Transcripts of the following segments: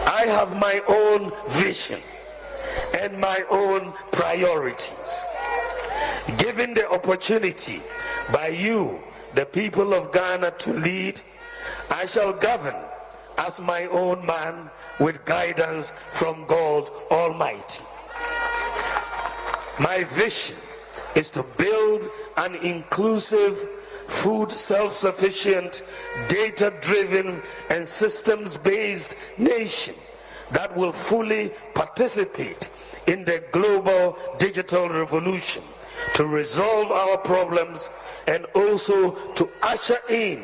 I have my own vision and my own priorities. Given the opportunity by you, the people of Ghana, to lead, I shall govern as my own man with guidance from God Almighty. My vision is to build an inclusive, food self-sufficient, data-driven and systems-based nation that will fully participate in the global digital revolution to resolve our problems and also to usher in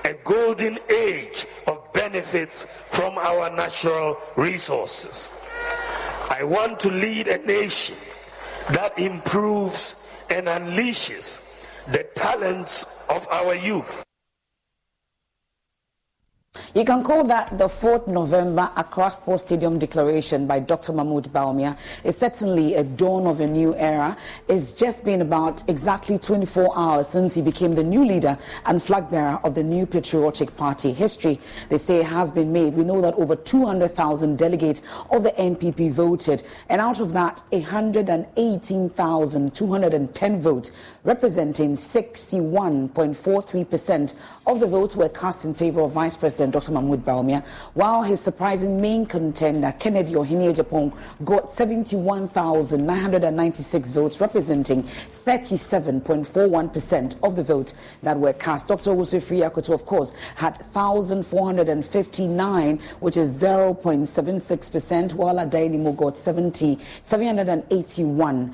a golden age of benefits from our natural resources. I want to lead a nation that improves and unleashes the talents of our youth. You can call that the 4th November Accra Sports Stadium declaration by Dr. Mahmoud Bawumia. It's certainly a dawn of a new era. It's just been about exactly 24 hours since he became the new leader and flag bearer of the new Patriotic Party. History, they say, has been made. We know that over 200,000 delegates of the NPP voted, and out of that, 118,210 votes, representing 61.43% of the votes, were cast in favor of Vice President Dr. Mahmoud Bawumia, while his surprising main contender, Kennedy Ohinye-Agyapong, got 71,996 votes, representing 37.41% of the votes that were cast. Dr. Owusu Afriyie-Akoto, of course, had 1,459, which is 0.76%, while Adainimo got 781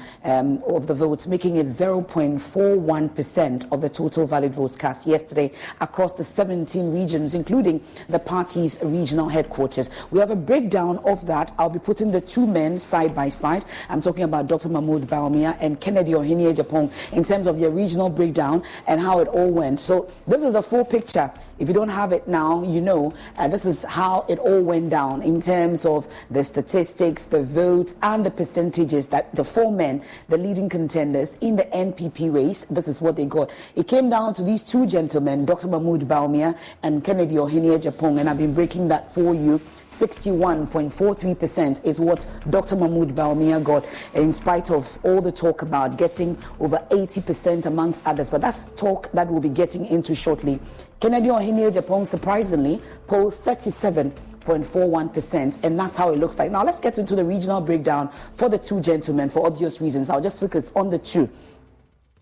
of the votes, making it 0.41% of the total valid votes cast yesterday across the 17 regions, including the party's regional headquarters. We have a breakdown of that. I'll be putting the two men side by side. I'm talking about Dr. Mahmoud Bawumia and Kennedy Ohinye-Agyapong in terms of their regional breakdown and how it all went. So this is a full picture. If you don't have it now, you know, this is how it all went down in terms of the statistics, the votes, and the percentages that the four men, the leading contenders in the NPP race, this is what they got. It came down to these two gentlemen, Dr. Mahmoud Bawumia and Kennedy Ohinye-Agyapong, and I've been breaking that for you. 61.43% is what Dr. Mahmoud Bawumia got, in spite of all the talk about getting over 80% amongst others. But that's talk that we'll be getting into shortly. Kennedy Ohinye-Agyapong, surprisingly, polled 37.41%, and that's how it looks like. Now let's get into the regional breakdown for the two gentlemen for obvious reasons. I'll just focus on the two.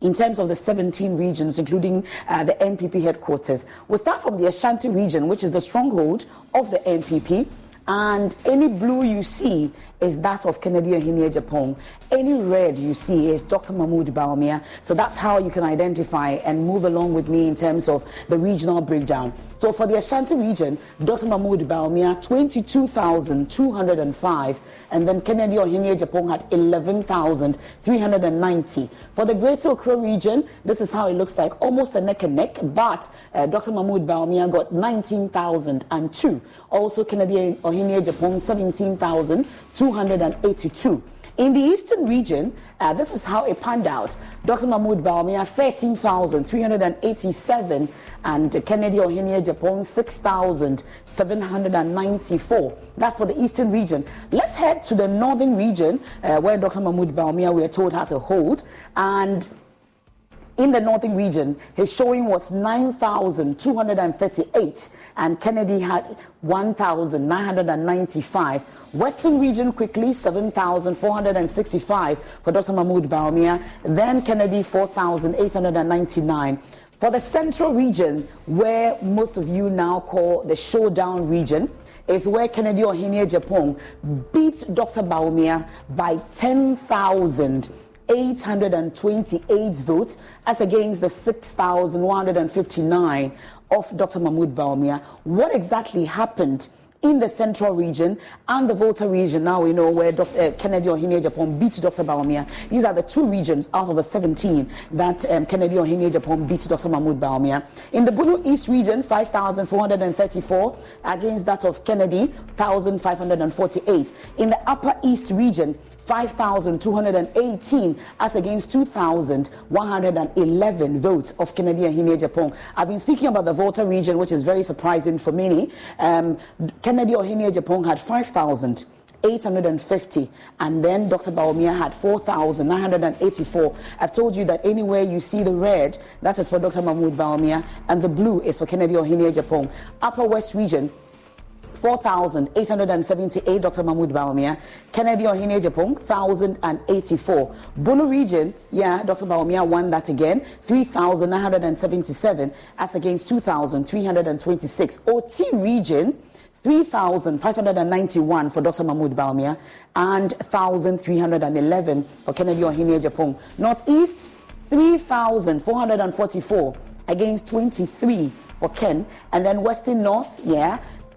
In terms of the 17 regions, including the NPP headquarters, we'll start from the Ashanti region, which is the stronghold of the NPP. And any blue you see is that of Kennedy Ohinye-Agyapong. Any red you see is Dr. Mahmoud Bawumia. So that's how you can identify and move along with me in terms of the regional breakdown. So for the Ashanti region, Dr. Mahmoud Bawumia, 22,205, and then Kennedy Ohinye-Agyapong had 11,390. For the Greater Accra region, this is how it looks like, almost a neck and neck, but Dr. Mahmoud Bawumia got 19,002. Also, Kennedy Ohinye-Agyapong, 17,282. In the Eastern region, this is how it panned out. Dr. Mahmoud Bawumia, 13,387, and Kennedy Ohinye-Agyapong, 6,794. That's for the Eastern region. Let's head to the Northern region, where Dr. Mahmoud Bawumia, we are told, has a hold. And in the Northern region, his showing was 9,238, and Kennedy had 1,995. Western region, quickly, 7,465 for Dr. Mahmoud Bawumia. Then Kennedy, 4,899. For the Central region, where most of you now call the showdown region, is where Kennedy Ohinye-Agyapong beat Dr. Bawumia by 10,828 votes, as against the 6,159 of Dr. Mahmoud Bawumia. What exactly happened in the Central region and the Volta region? Now we know where Dr. Kennedy Ohinye-Agyapong beat Dr. Bawumia. These are the two regions out of the 17 that Kennedy Ohinye-Agyapong beat Dr. Mahmoud Bawumia. In the Bunu East region, 5,434 against that of Kennedy, 1,548. In the Upper East region, 5,218 as against 2,111 votes of Kennedy Ohene-Agyapong. I've been speaking about the Volta region, which is very surprising for many. Kennedy Ohene-Agyapong had 5,850, and then Dr. Bawumia had 4,984. I've told you that anywhere you see the red, that is for Dr. Mahmoud Bawumia, and the blue is for Kennedy Ohene-Agyapong. Upper West region, 4,878, Dr. Mahmoud Bawumia. Kennedy Ohene-Agyapong, 1,084. Bono region, Dr. Bawumia won that again, 3,977 as against 2,326. OT region, 3,591 for Dr. Mahmoud Bawumia and 1,311 for Kennedy Ohene-Agyapong. Northeast, 3,444 against 23 for Ken. And then Western North,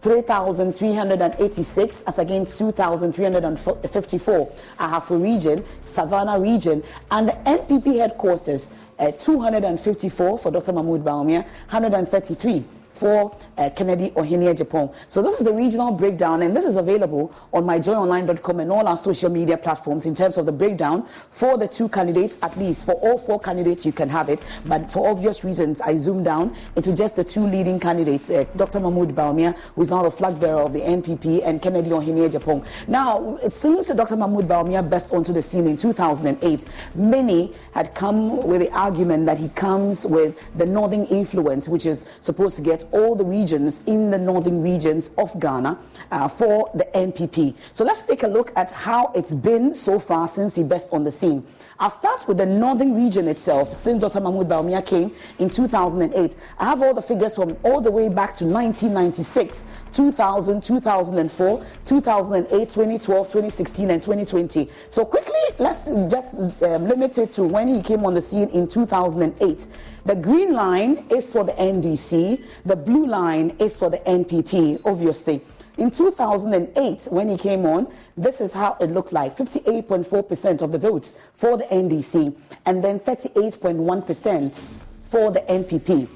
3,386 as against 2,354. Ahafo region, Savannah region, and the NPP headquarters, 254 for Dr. Mahmoud Bawumia, 133 for Kennedy Ohene-Agyapong. So this is the regional breakdown, and this is available on myjoyonline.com and all our social media platforms in terms of the breakdown for the two candidates. At least for all four candidates you can have it, but for obvious reasons I zoomed down into just the two leading candidates, Dr. Mahmoud Bawumia, who is now the flag bearer of the NPP, and Kennedy Ohene-Agyapong. Now, it seems that Dr. Mahmoud Bawumia burst onto the scene in 2008. Many had come with the argument that he comes with the northern influence, which is supposed to get all the regions in the northern regions of Ghana for the NPP. So let's take a look at how it's been so far since he burst on the scene. I'll start with the northern region itself. Since Dr. Mahmoud Bawumia came in 2008, I have all the figures from all the way back to 1996, 2000, 2004, 2008, 2012, 2016, and 2020. So quickly, let's just limit it to when he came on the scene in 2008. The green line is for the NDC. The blue line is for the NPP, obviously. In 2008, when he came on, this is how it looked like. 58.4% of the votes for the NDC, and then 38.1% for the NPP.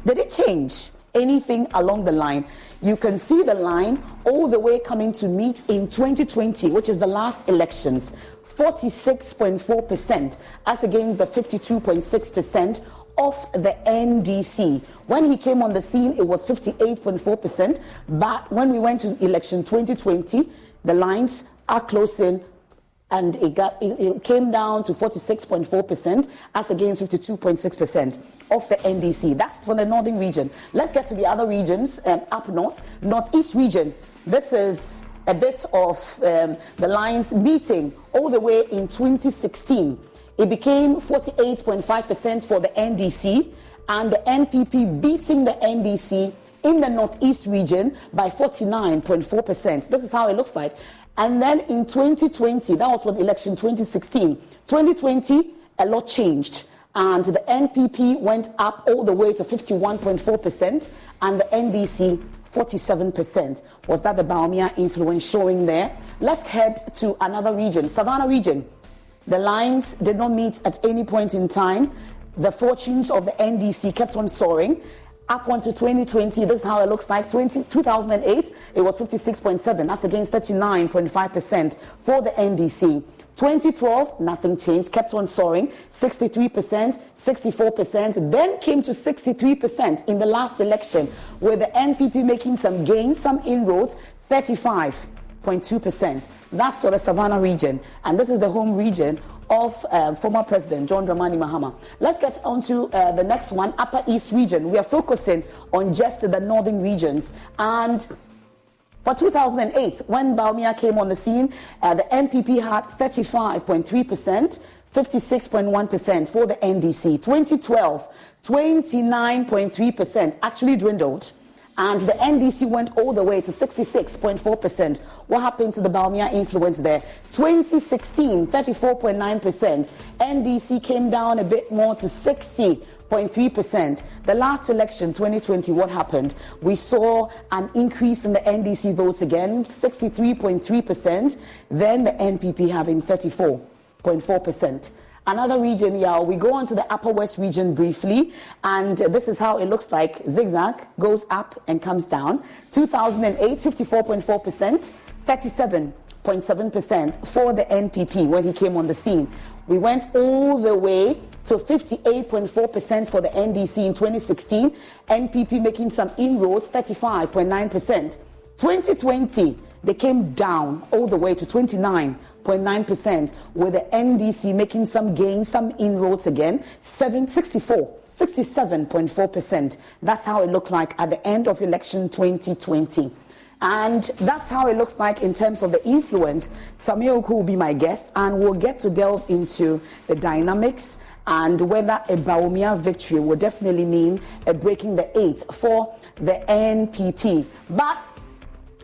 Did it change anything along the line? You can see the line all the way coming to meet in 2020, which is the last elections. 46.4% as against the 52.6% of the NDC. When he came on the scene, it was 58.4%, but when we went to election 2020, the lines are closing, and it came down to 46.4% as against 52.6% of the NDC. That's for the northern region. Let's get to the other regions up north. Northeast region, this is a bit of the lines meeting all the way in 2016. It became 48.5% for the NDC, and the NPP beating the NDC in the Northeast region by 49.4%. This is how it looks like. And then in 2020, that was for the election 2016. 2020, a lot changed, and the NPP went up all the way to 51.4%, and the NDC 47%. Was that the Bawumia influence showing there? Let's head to another region, Savannah region. The lines did not meet at any point in time. The fortunes of the NDC kept on soaring. Up onto 2020, this is how it looks like. 2008, it was 56.7%. That's against 39.5% for the NDC. 2012, nothing changed, kept on soaring. 63%, 64%, then came to 63% in the last election, with the NPP making some gains, some inroads, 35.2%. That's for the Savannah region, and this is the home region of former President John Dramani Mahama. Let's get on to the next one, Upper East region. We are focusing on just the northern regions. And for 2008, when Bawumia came on the scene, the NPP had 35.3%, 56.1% for the NDC. 2012, 29.3%, actually dwindled. And the NDC went all the way to 66.4%. What happened to the Bawumia influence there? 2016, 34.9%. NDC came down a bit more to 60.3%. The last election, 2020, what happened? We saw an increase in the NDC votes again, 63.3%. Then the NPP having 34.4%. Another region, we go on to the Upper West region briefly, and this is how it looks like. Zigzag goes up and comes down. 2008, 54.4%, 59.7% for the NPP when he came on the scene. We went all the way to 58.4% for the NDC in 2016. NPP making some inroads, 35.9%. 2020, they came down all the way to 29.9%, with the NDC making some gains, some inroads again, 67.4%. That's how it looked like at the end of election 2020. And that's how it looks like in terms of the influence. Sammy Oku will be my guest, and we'll get to delve into the dynamics and whether a Bawumia victory will definitely mean a breaking the 8 for the NPP. But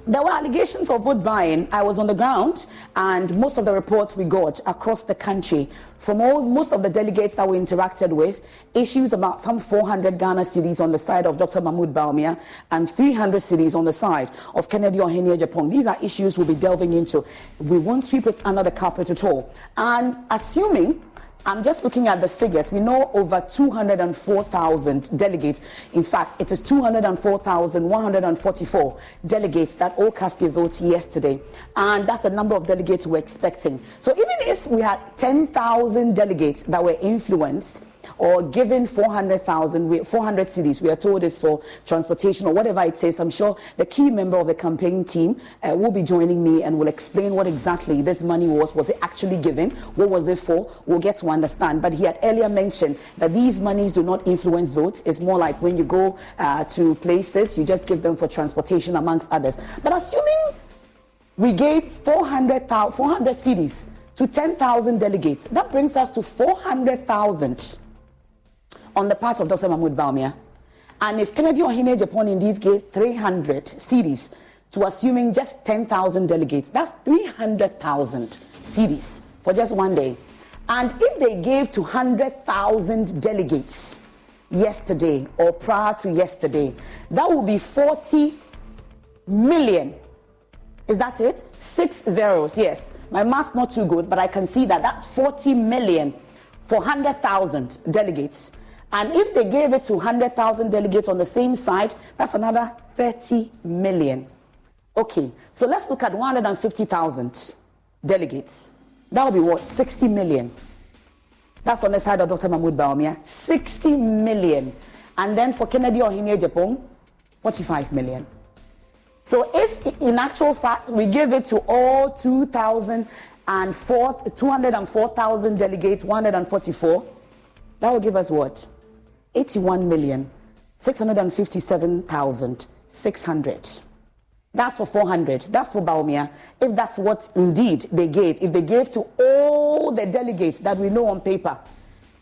there were allegations of vote buying. I was on the ground, and most of the reports we got across the country from most of the delegates that we interacted with, issues about some 400 Ghana cedis on the side of Dr. Mahmoud Bawumia and 300 cedis on the side of Kennedy Ohinye-Agyapong. These are issues we'll be delving into. We won't sweep it under the carpet at all. And assuming, I'm just looking at the figures. We know over 204,000 delegates. In fact, it is 204,144 delegates that all cast their votes yesterday. And that's the number of delegates we're expecting. So even if we had 10,000 delegates that were influenced or given 400 cedis, we are told is for transportation or whatever it says, I'm sure the key member of the campaign team will be joining me and will explain what exactly this money was. Was it actually given? What was it for? We'll get to understand. But he had earlier mentioned that these monies do not influence votes. It's more like when you go to places, you just give them for transportation amongst others. But assuming we gave 400 cedis to 10,000 delegates, that brings us to 400,000 on the part of Dr. Mahmoud Bawumia. And if Kennedy Ohinye-Agyapong indeed gave 300 cedis to assuming just 10,000 delegates, that's 300,000 cedis for just one day. And if they gave to 100,000 delegates yesterday or prior to yesterday, that would be 40 million. Is that it? 6 zeros, yes. My math's not too good, but I can see that. That's 40 million for 100,000 delegates. And if they gave it to 100,000 delegates on the same side, that's another 30 million. Okay, so let's look at 150,000 delegates. That would be what? 60 million. That's on the side of Dr. Mahmoud Bawumia. 60 million. And then for Kennedy Ohinye-Agyapong, 45 million. So if in actual fact we give it to all 204,000 delegates, 144, that will give us what? 81,657,600. That's for 400. That's for Bawumia. If that's what indeed they gave, if they gave to all the delegates that we know on paper,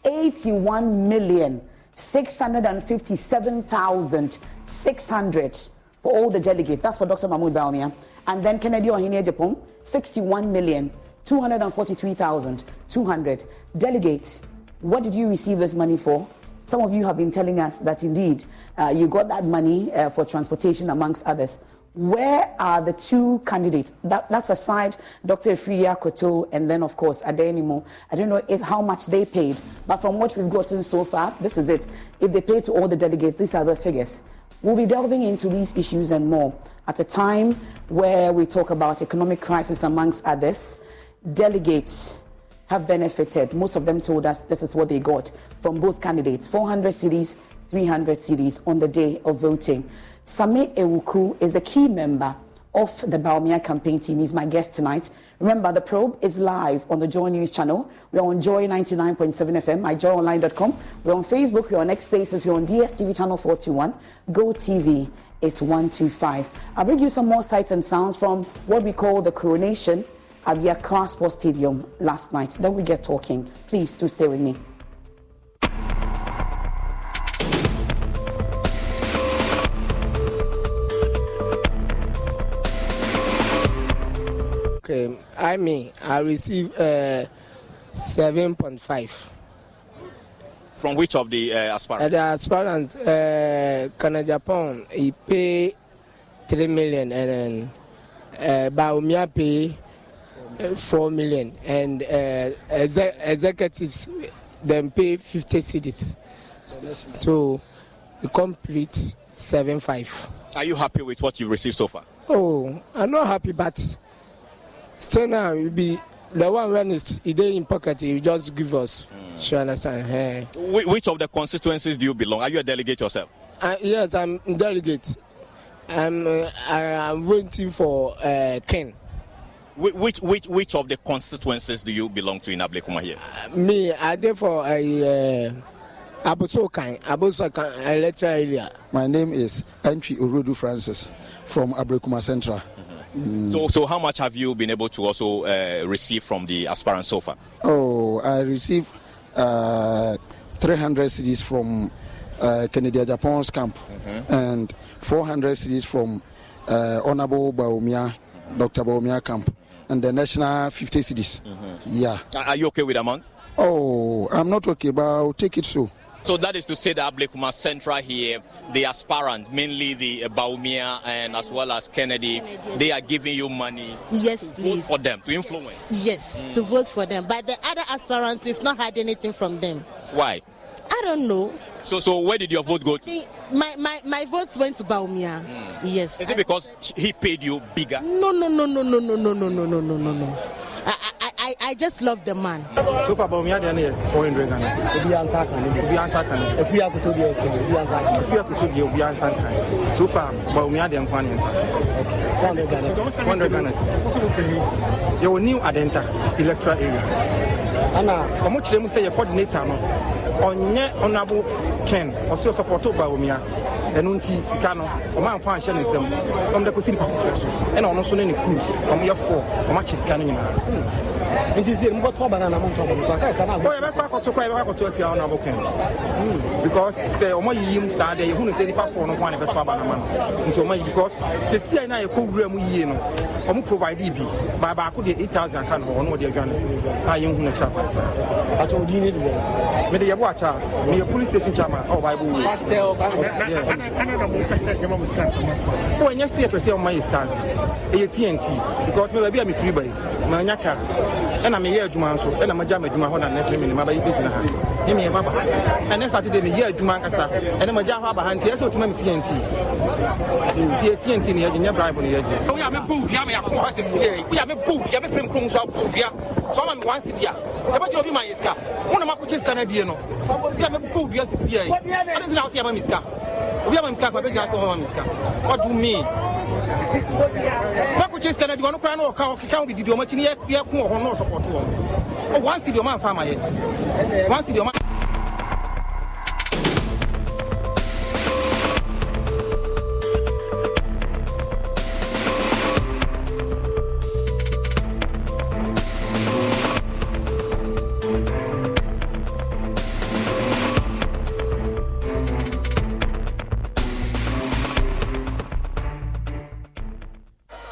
81,657,600 for all the delegates. That's for Dr. Mahmoud Bawumia. And then Kennedy Ohinye-Agyapong, 61,243,200 delegates. What did you receive this money for? Some of you have been telling us that indeed you got that money for transportation amongst others. Where are the two candidates? That's aside Dr. Efriya Koto and then, of course, Adenimo. I don't know how much they paid, but from what we've gotten so far, this is it. If they paid to all the delegates, these are the figures. We'll be delving into these issues and more at a time where we talk about economic crisis amongst others. Delegates have benefited. Most of them told us this is what they got from both candidates, 400 cedis, 300 cedis on the day of voting. Sammy Ewuku is a key member of the Bawumia campaign team. He's my guest tonight. Remember, The Probe is live on the Joy News channel. We're on Joy 99.7 FM, myjoyonline.com. We're on Facebook, we're on X Spaces, we're on DSTV channel 421. Go TV is 125. I'll bring you some more sights and sounds from what we call the coronation at the Accra Sports Stadium last night. Then we get talking. Please do stay with me. Okay, I received 7.5. From which of the aspirants? The aspirants, Ohinye-Agyapong, he pay 3 million, and then Bawumia pay 4 million, and executives then pay 50 cedis. So we complete 7.5. Are you happy with what you received so far? Oh, I'm not happy, but So now it be the one when it's in pocket, you just give us. So understand? Hey. Which of the constituencies do you belong? Are you a delegate yourself? Yes, I'm delegate. I'm waiting for Ken. Which of the constituencies do you belong to in Ablekuma here? Me, I did for Abosokan electoral area. My name is Entry Urudu Francis from Ablekuma Central. So how much have you been able to also receive from the aspirants so far? Oh, I received 300 CDs from Kennedy Japan's camp and 400 CDs from Honorable Baumia, Dr. Baumia camp, and the national 50 CDs. Yeah. Are you okay with the amount? Oh, I'm not okay, but I'll take it so. So that is to say that Ablekuma Central here, the aspirant, mainly the Baumia and as well as Kennedy, they are giving you money yes, to please. vote for them, to influence. Yes, to vote for them. But the other aspirants, we've not had anything from them. Why? I don't know. So where did your vote go to? My vote went to Baumia. Yes. Is it because he paid you bigger? No. I just love the man. So far, Baumia done 400 Ghana. If you answer, if you have to do if you have to do so far, Baumia done 400 Ghana. Your new Adenta electoral area. Anna, how much them say your coordinator on Honorable Ken or so support Baumia. And unti Sikano, or man fan shelling them from the City Force, and on also any cruise, on your 4, or much is scanning. And she said, what trouble and amount of because say, oh, my yim Saturday, who say the platform of one of the trouble until my because the CNI could room you know, or provide EB, but I could 8,000 can or no, dear Ghana. I am going to travel. I told you need maybe you watch us, me a police station chairman, or Bible. Oh, and yes, I say on my stand, AT&T, because maybe I'm free by Manyaka, and I'm a year Juman, so and I'm a Jama Juma, and I'm a my baby. And then Saturday, a year Jumancasa, and I'm a Java behind here, so to my TNT near the bribe on the edge. Oh, I'm a boot, I'm a horse, we have a boot, I'm a film comes out, so I'm one city. About your my iska, one of my coaches Canadian. We have a boot, yes, I don't know how I'm Miska. We have a Miska, but that's all Miska. What do you mean? My coaches Canada, one crown or cow can be the much in the air, or no support. Oh, one city, man, farmer. One city, man.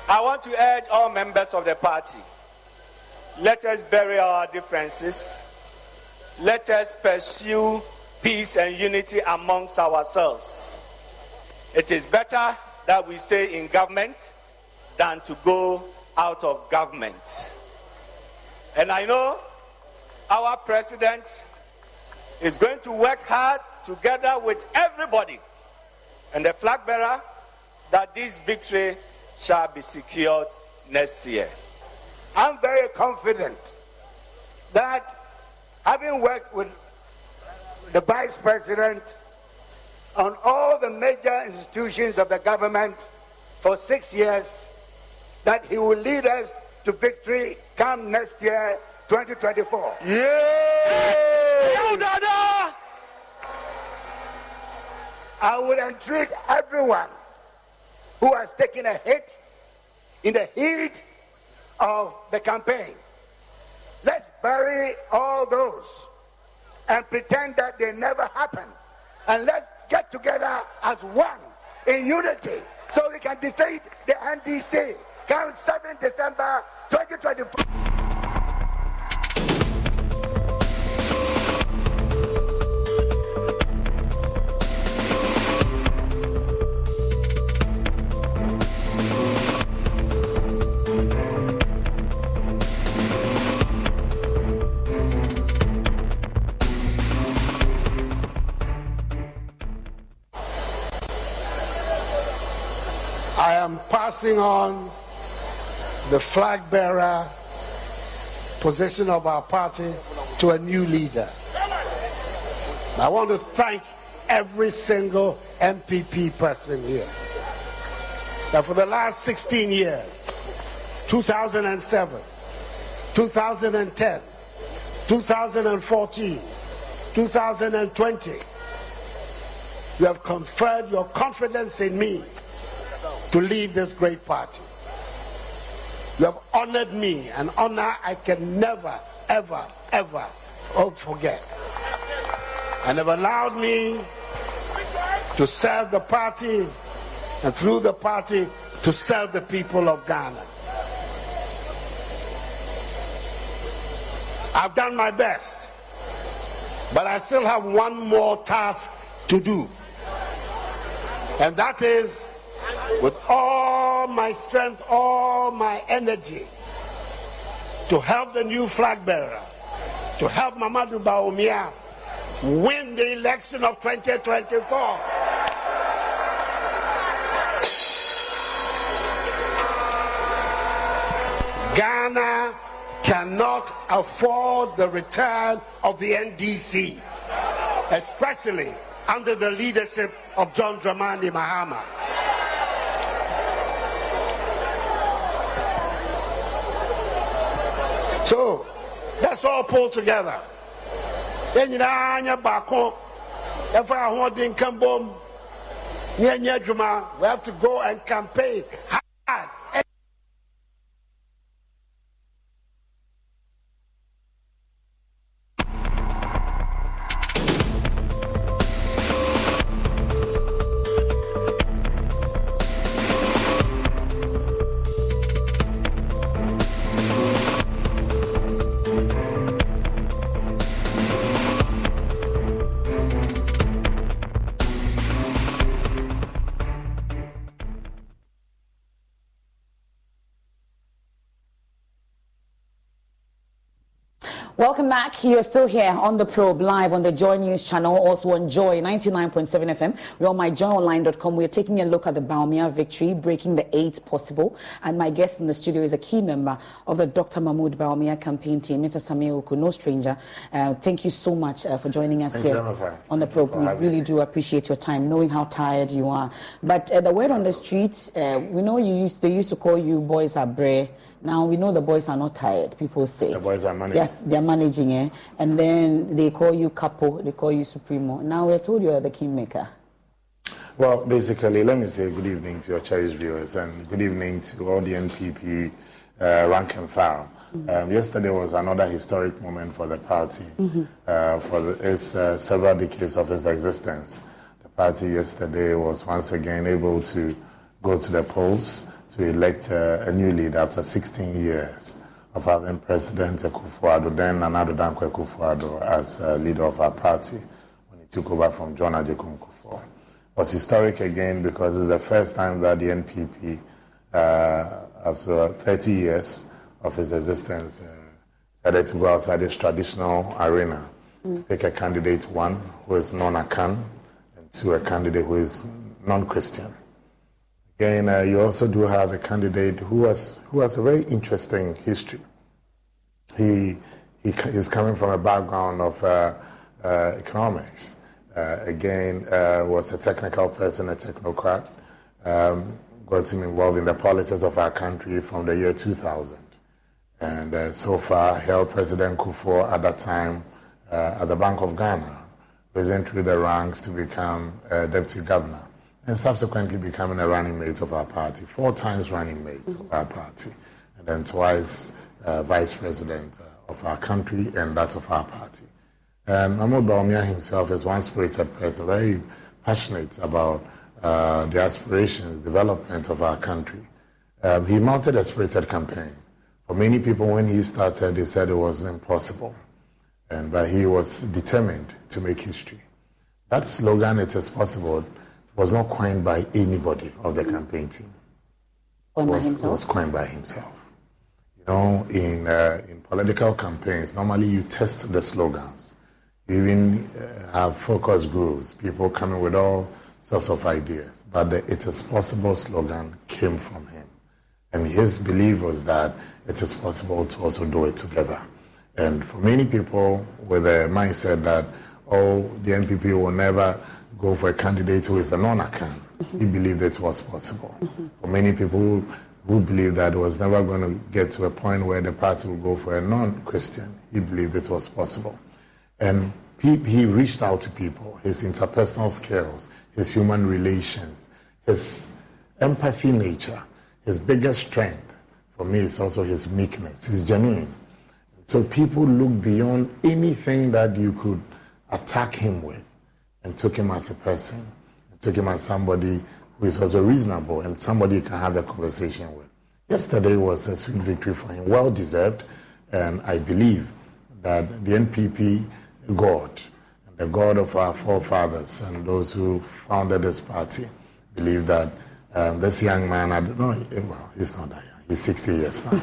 I want to urge all members of the party, let us bury our differences. Let us pursue peace and unity amongst ourselves. It is better that we stay in government than to go out of government. And I know our president is going to work hard together with everybody and the flag bearer that this victory shall be secured next year. I'm very confident that having worked with the Vice President on all the major institutions of the government for 6 years, that he will lead us to victory come next year, 2024. I would entreat everyone who has taken a hit in the heat of the campaign. Let's bury all those and pretend that they never happened. And let's get together as one in unity so we can defeat the NDC. Come 7 December 2024. I am passing on the flag bearer position of our party to a new leader. I want to thank every single MPP person here. That for the last 16 years, 2007, 2010, 2014, 2020, you have conferred your confidence in me to lead this great party. You have honored me, an honor I can never, ever, ever forget. And have allowed me to serve the party, and through the party to serve the people of Ghana. I've done my best, but I still have one more task to do. And that is, with all my strength, all my energy, to help the new flag bearer, to help Mamadou Bawumia win the election of 2024. Ghana cannot afford the return of the NDC, especially under the leadership of John Dramani Mahama. So let's all pull together. We have to go and campaign hard. Welcome back. You are still here on The Probe, live on the Joy News channel, also on Joy 99.7 FM. We're on myjoyonline.com. We're taking a look at the Bawumia victory, breaking the 8 possible. And my guest in the studio is a key member of the Dr. Mahmoud Bawumia campaign team, Mr. Samir Oku, no stranger. Thank you so much for joining us here on The Probe. We really do appreciate your time, knowing how tired you are. But the word on the streets, we know they used to call you boys are brave. Now we know the boys are not tired, people say. The boys are managing. Yes, they're managing, eh? And then they call you Capo, they call you Supremo. Now we're told you are the kingmaker. Well, basically, let me say good evening to your cherished viewers and good evening to all the NPP rank and file. Yesterday was another historic moment for the party, for its several decades of its existence. The party yesterday was once again able to go to the polls to elect a new leader after 16 years of having President Akufo-Addo, then Nana Dankwa Akufo-Addo, as leader of our party when he took over from John Ajekun Kufuor. It was historic again because it's the first time that the NPP, after 30 years of its existence, decided to go outside its traditional arena to pick a candidate, one who is non-Akan, and two, a candidate who is non-Christian. Again, you also do have a candidate who has a very interesting history. He is coming from a background of economics. Was a technical person, a technocrat. Got him involved in the politics of our country from the year 2000. And so far held President Kufuor at that time at the Bank of Ghana, risen through the ranks to become deputy governor, and subsequently becoming a running mate of our party, 4 times running mate of our party, and then twice vice president of our country and that of our party. Mahmoud Bawumia himself is one spirited person, very passionate about the aspirations, development of our country. He mounted a spirited campaign. For many people, when he started, they said it was impossible, but he was determined to make history. That slogan, "It is possible," was not coined by anybody of the campaign team. It was coined by himself. You know, in political campaigns, normally you test the slogans. You even have focus groups, people coming with all sorts of ideas. But the "It is possible" slogan came from him. And his belief was that it is possible to also do it together. And for many people with a mindset that, the NPP will never go for a candidate who is a non-Akan, he believed it was possible. For many people who believed that it was never going to get to a point where the party will go for a non-Christian, he believed it was possible. And he reached out to people, his interpersonal skills, his human relations, his empathy nature, his biggest strength, for me, is also his meekness, his genuine. So people look beyond anything that you could attack him with and took him as a person, and took him as somebody who is also reasonable and somebody you can have a conversation with. Yesterday was a sweet victory for him, well deserved, and I believe that the NPP God, and the God of our forefathers and those who founded this party, believe that this young man, I don't know, well, he's not that young, he's 60 years now.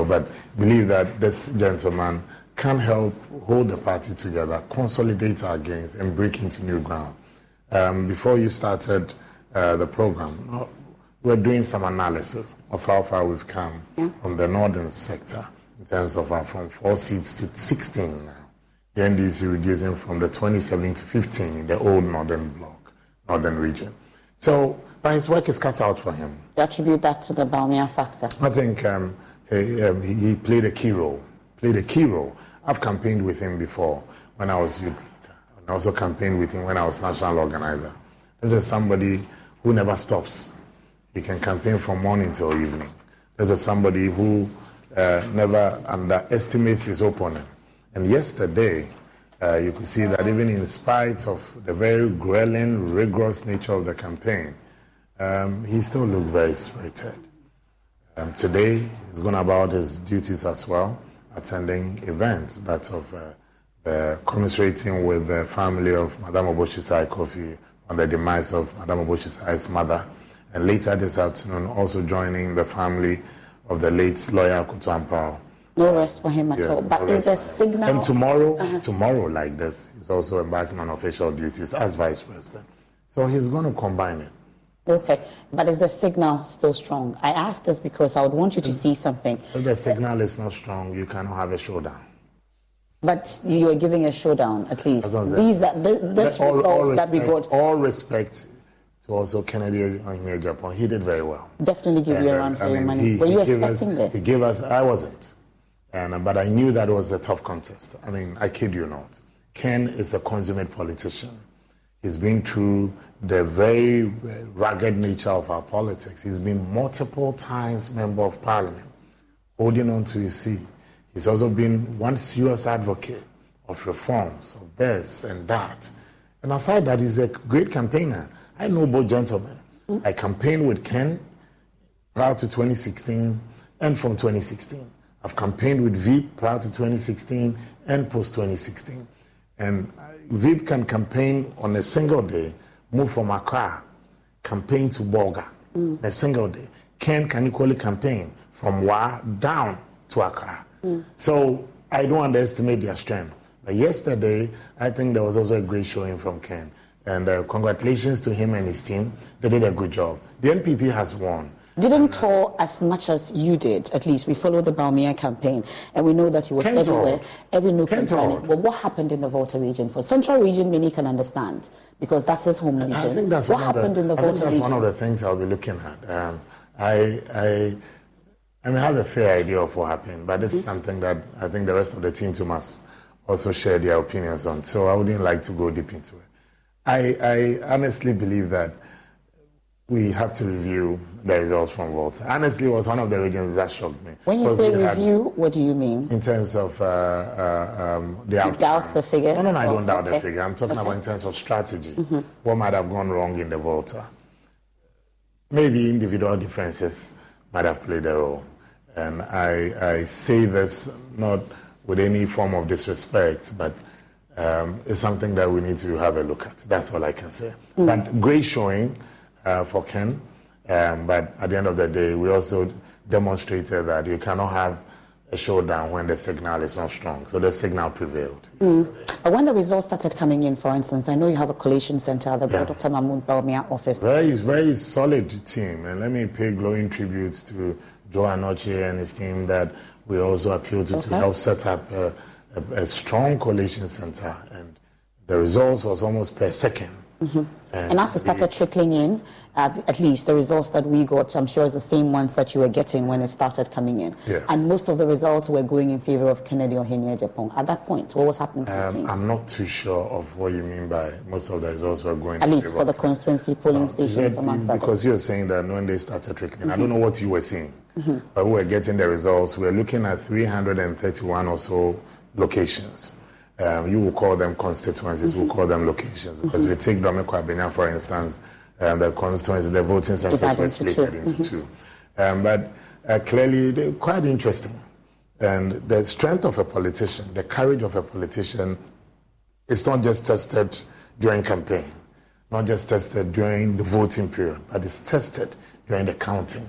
But believe that this gentleman can help hold the party together, consolidate our gains, and break into new ground. Before you started the program, we're doing some analysis of how far we've come from the northern sector in terms of from 4 seats to 16 now. The NDC reducing from the 27 to 15 in the old northern bloc, northern region. So, but his work is cut out for him. You attribute that to the Bawumia factor? I think he played a key role. I've campaigned with him before when I was youth leader. And I also campaigned with him when I was national organizer. This is somebody who never stops. He can campaign from morning till evening. This is somebody who never underestimates his opponent. And yesterday, you could see that even in spite of the very grueling, rigorous nature of the campaign, he still looked very spirited. Today, he's going about his duties as well, attending events that of commiserating with the family of Madame Obochai Kofi on the demise of Madame Obochai's mother. And later this afternoon, also joining the family of the late lawyer Kutu Ampao. No rest for him at all. But is a signal... And tomorrow like this, he's also embarking on official duties as vice president. So he's going to combine it. Okay, but is the signal still strong? I asked this because I would want you to see something. If the signal is not strong, you cannot have a showdown. But you are giving a showdown, at least. These are this results that we got. All respect to also Kennedy in Japan. He did very well. Definitely give you a run for your money. Were you expecting this? He gave us, I wasn't. But I knew that it was a tough contest. I mean, I kid you not. Ken is a consummate politician. He's been through the very rugged nature of our politics. He's been multiple times member of parliament, holding on to his seat. He's also been one serious advocate of reforms, of this and that. And aside that, he's a great campaigner. I know both gentlemen. I campaigned with Ken prior to 2016 and from 2016. I've campaigned with Veep prior to 2016 and post-2016. And Veep can campaign on a single day, move from Accra, campaign to Bolga, a single day. Ken can equally campaign from Wa down to Accra. So I don't underestimate their strength. But yesterday, I think there was also a great showing from Ken. And congratulations to him and his team. They did a good job. The NPP has won. Didn't tour as much as you did, at least. We followed the Bawumia campaign, and we know that he was everywhere, every nook and cranny. But what happened in the Volta region? For Central region, many can understand, because that's his home region. I think that's what happened in the Volta region? That's one of the things I'll be looking at. I have a fair idea of what happened, but this is something that I think the rest of the team too must also share their opinions on. So I wouldn't like to go deep into it. I honestly believe that we have to review the results from Volta. Honestly, it was one of the regions that shocked me. When you say review, what do you mean? In terms of the outcome. You doubt the figures? No, I don't doubt the figure. I'm talking about in terms of strategy. What might have gone wrong in the Volta? Maybe individual differences might have played a role. And I say this not with any form of disrespect, but it's something that we need to have a look at. That's all I can say. But great showing for Ken, but at the end of the day, we also demonstrated that you cannot have a a showdown when the signal is not strong. So the signal prevailed. But when the results started coming in, for instance, I know you have a collation center at the Dr. Mahmoud Bawumia office. Very solid team. And let me pay glowing tributes to Joe Anoche and his team that we also appeal to help set up a strong collation center. And the results was almost per second. And as it started trickling in, at least the results that we got, I'm sure is the same ones that you were getting when it started coming in. Yes. And most of the results were going in favor of Kennedy Ohinia Agyapong. At that point, what was happening to the team? I'm not too sure of what you mean by most of the results were going at least for the constituency polling stations amongst others. Because you're saying that when they started trickling, I don't know what you were saying, but we were getting the results. We're looking at 331 or so locations. You will call them constituencies, we'll call them locations. Because if you take Domeko Abenya, for instance, the constituency, the voting centers were split into two. But clearly, they're quite interesting. And the strength of a politician, the courage of a politician, is not just tested during campaign, not just tested during the voting period, but it's tested during the counting.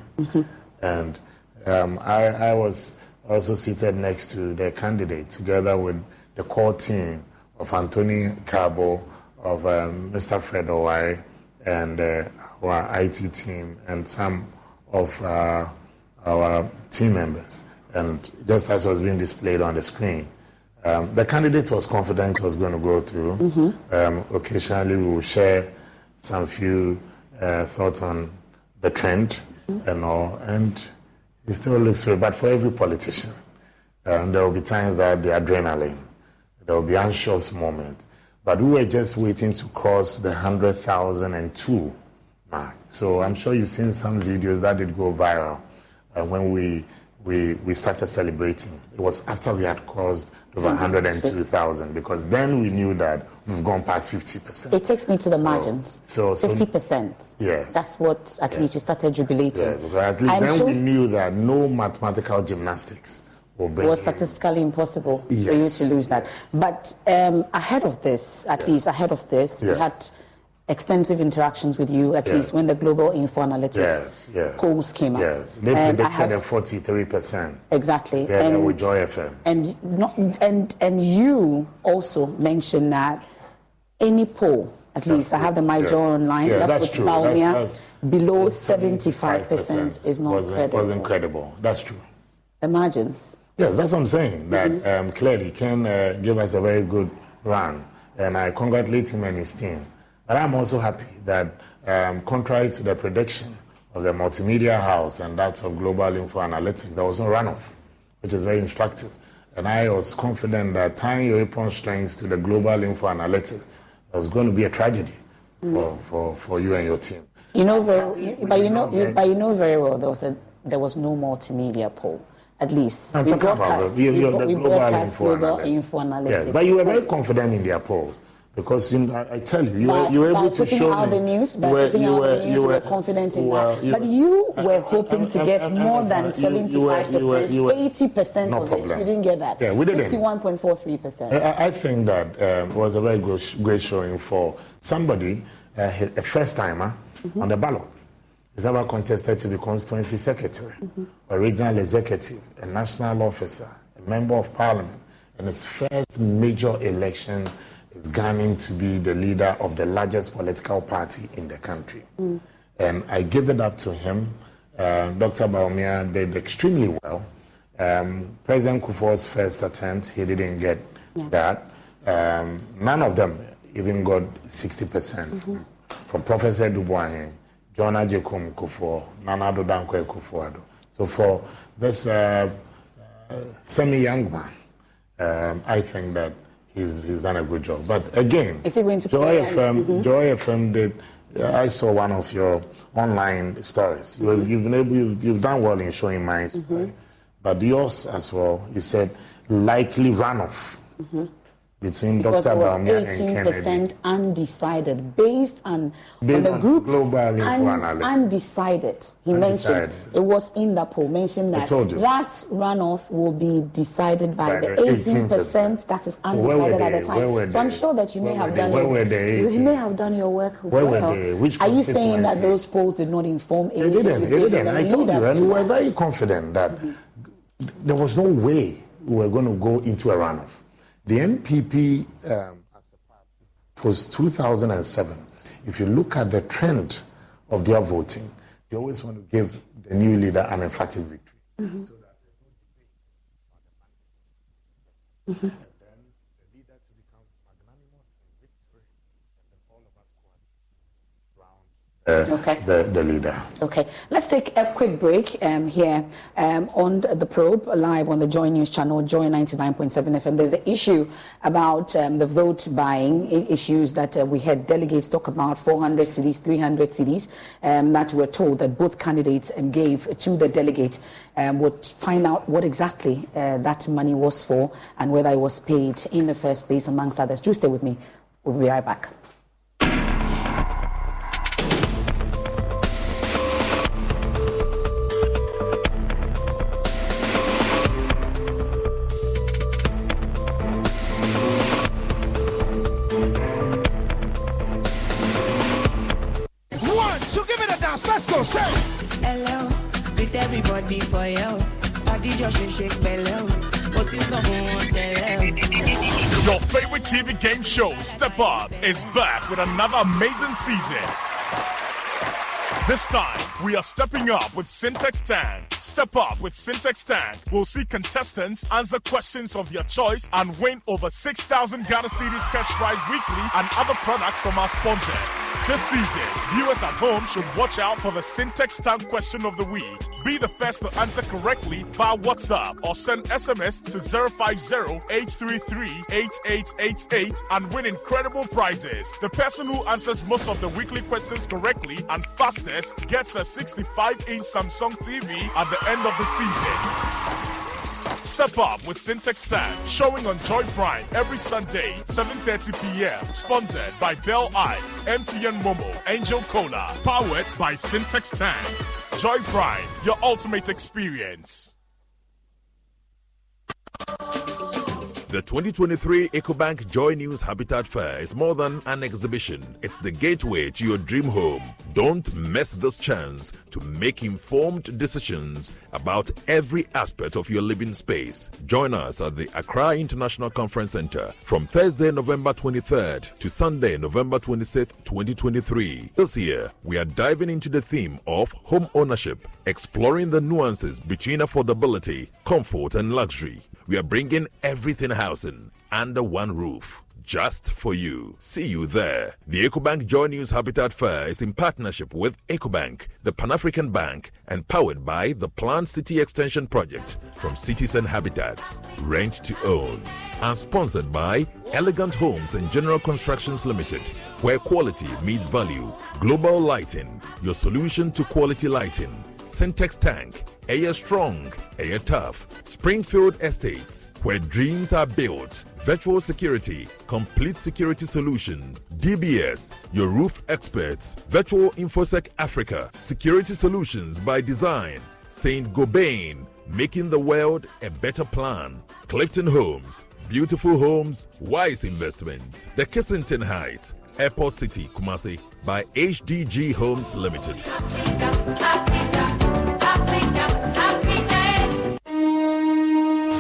And I was also seated next to the candidate, together with the core team of Anthony Cabo, of Mr. Fred Owai, and our IT team, and some of our team members. And just as was being displayed on the screen, the candidate was confident it was going to go through. Occasionally, we will share some few thoughts on the trend and all, and it still looks great. But for every politician, there will be times that the adrenaline, there will be anxious moments. But we were just waiting to cross the 100,002 mark. So I'm sure you've seen some videos that did go viral when we started celebrating. It was after we had crossed over 102,000, because then we knew that we've gone past 50%. It takes me to the margins. So 50%. Yes. That's what at least you started jubilating. Yes, at least then we knew that no mathematical gymnastics was statistically impossible for you to lose that. But ahead of this, we had extensive interactions with you, at least when the Global Info Analytics polls came out. Yes, they predicted a 43%. Exactly. Together with Joy FM. And you also mentioned that any poll, at least I have the My Joy online, that puts Bawumia below 75% is not credible. Was incredible. That's true. The margins. Yes, that's what I'm saying. That clearly can give us a very good run, and I congratulate him and his team. But I'm also happy that, contrary to the prediction of the Multimedia House and that of Global Info Analytics, there was no runoff, which is very instructive. And I was confident that tying your apron strings to the Global Info Analytics was going to be a tragedy for you and your team. You know very well there was no multimedia poll. At least I'm talking about the Global Info Analytics. Yes, but you were very confident in their polls, because I tell you, you were able to show me. You were confident in that. But you were hoping to get more than 75%, 80% of it. You didn't get that. Yeah, we didn't. 61.43%. I think that was a very great showing for somebody, a first-timer on the ballot. He's never contested to be constituency secretary, a regional executive, a national officer, a member of parliament, and his first major election is gunning to be the leader of the largest political party in the country. And I give it up to him. Dr. Bawumia did extremely well. President Kufuor's first attempt, he didn't get that. None of them even got 60%. From Professor Dubois, John Ajekum Kufuor, Nana Addo Dankwa Kufuor. So for this semi-young man, I think that he's done a good job. But again, is he going to Joy FM did. I saw one of your online stories. You've done well in showing mine, right? But yours as well. You said likely runoff. Between Dr. Bawumia and Kennedy. 18% undecided, based on the group Global Info Analytics. Undecided. He mentioned it was in the poll, mentioned that that runoff will be decided by the 18% that is undecided at the time. So I'm sure that you may have done your work well. Are you saying that those polls did not inform anything? They didn't. I told you, and we were very confident that there was no way we were going to go into a runoff. The NPP as a party was 2007. If you look at the trend of their voting, they always want to give the new leader an emphatic victory. Mm-hmm. So that there's no debate on the mandate. Mm-hmm. And then the leader becomes magnanimous and victory, and then all of us coalesce around the leader. Okay, let's take a quick break here on the Probe, live on the Joy News channel, Joy 99.7 FM. There's the issue about the vote buying issues that we had delegates talk about, 400 cedis, 300 cedis, that we're told that both candidates gave to the delegates. Would find out what exactly that money was for and whether it was paid in the first place, amongst others. Do stay with me. We'll be right back. Let's go, say hello with everybody for you. Body just shake belly. Your favorite TV game show, Step Up, is back with another amazing season. This time, we are stepping up with Syntex Tank. Step Up with Syntex Tank. We'll see contestants answer questions of their choice and win over 6,000 Ghana Cedis cash prize weekly and other products from our sponsors. This season, viewers at home should watch out for the Syntex Tank question of the week. Be the first to answer correctly via WhatsApp or send SMS to 050-833-8888 and win incredible prizes. The person who answers most of the weekly questions correctly and fastest gets a 65-inch Samsung TV at the end of the season. Step Up with Syntex Tank, showing on Joy Prime every Sunday, 7:30 p.m. Sponsored by Bell Eyes, MTN Momo, Angel Cola. Powered by Syntex Tank. Joy Prime, your ultimate experience. The 2023 EcoBank Joy News Habitat Fair is more than an exhibition. It's the gateway to your dream home. Don't miss this chance to make informed decisions about every aspect of your living space. Join us at the Accra International Conference Center from Thursday, November 23rd to Sunday, November 26th, 2023. This year, we are diving into the theme of home ownership, exploring the nuances between affordability, comfort, and luxury. We are bringing everything housing under one roof, just for you. See you there. The EcoBank Joy News Habitat Fair is in partnership with EcoBank, the Pan-African Bank, and powered by the Planned City Extension Project from Cities and Habitats. Rent to own. And sponsored by Elegant Homes and General Constructions Limited, where quality meets value. Global Lighting, your solution to quality lighting. Syntex Tank, Air Strong, Air Tough. Springfield Estates, where dreams are built. Virtual Security, complete security solution. DBS, your roof experts. Virtual InfoSec Africa, security solutions by design. Saint Gobain, making the world a better plan. Clifton Homes, beautiful homes, wise investments. The Kissington Heights, Airport City, Kumasi, by HDG Homes Limited.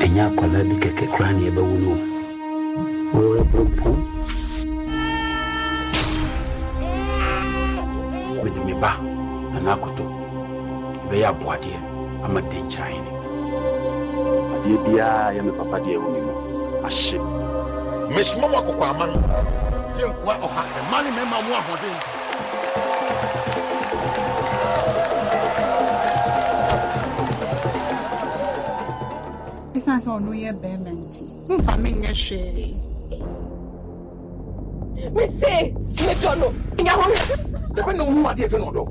Enya kwala bi keke krani ebe wunu wo repo me ba na akoto be ya boade ama denchan ni ade bia ya me papa de ewu ni ahye mesmo mo akokwa aman tenkwa oha mani me ma mu ahoden It's no year payment. No family share. Me say, me don't know. Inga home. Never know who are there for no.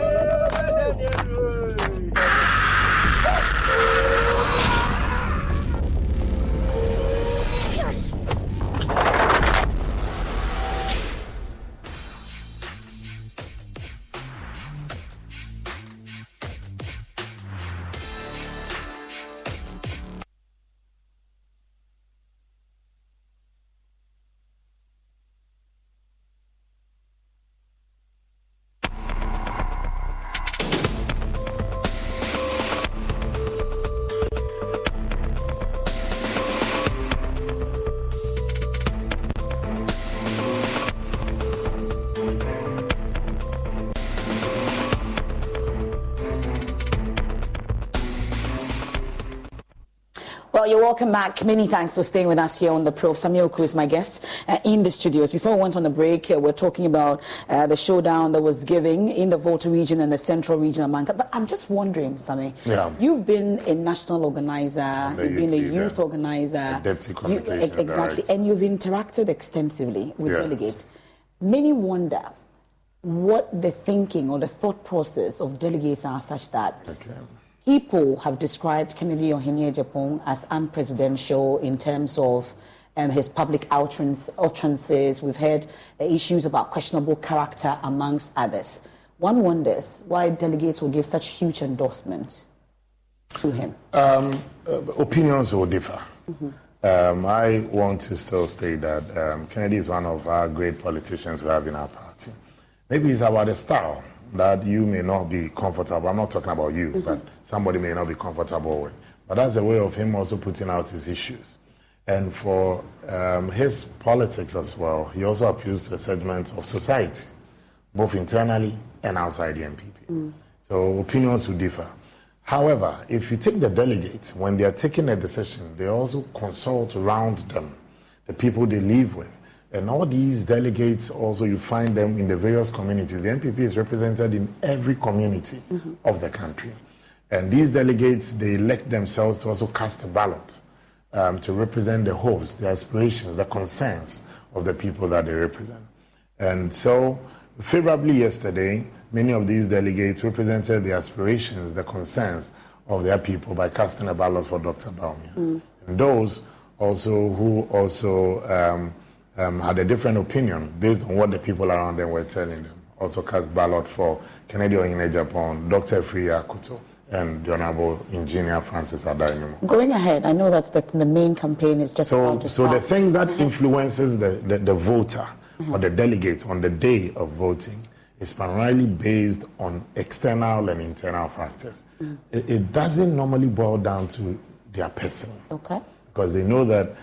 Well, you're welcome back. Many thanks for staying with us here on The Probe. Samuel Oku is my guest in the studios. Before we went on the break, we're talking about the showdown that was given in the Volta region and the central region of Manka. But I'm just wondering, Sammy, you've been a national organizer, you've been a youth organizer, deputy communication exactly, and you've interacted extensively with delegates. Many wonder what the thinking or the thought process of delegates are such that people have described Kennedy Ohene-Agyapong as unpresidential in terms of his public utterances. We've heard issues about questionable character, amongst others. One wonders why delegates will give such huge endorsement to him. Opinions will differ. I want to still state that Kennedy is one of our great politicians we have in our party. Maybe it's about the style that you may not be comfortable. I'm not talking about you, but somebody may not be comfortable with. But that's a way of him also putting out his issues. And for his politics as well, he also appeals to a segment of society, both internally and outside the NPP. So opinions will differ. However, if you take the delegates, when they are taking a decision, they also consult around them, the people they live with. And all these delegates also, you find them in the various communities. The NPP is represented in every community of the country. And these delegates, they elect themselves to also cast a ballot to represent the hopes, the aspirations, the concerns of the people that they represent. And so, favorably yesterday, many of these delegates represented the aspirations, the concerns of their people by casting a ballot for Dr. Bawumia. And those also who also had a different opinion based on what the people around them were telling them, also cast ballot for Kennedy Ohene-Agyapong, Dr. Afriyie Akoto, and the Honorable Engineer Francis Adainumo. Going ahead, I know that the main campaign is just about to start. So the things that influences the voter or the delegate on the day of voting is primarily based on external and internal factors. It doesn't normally boil down to their person. Because they know that,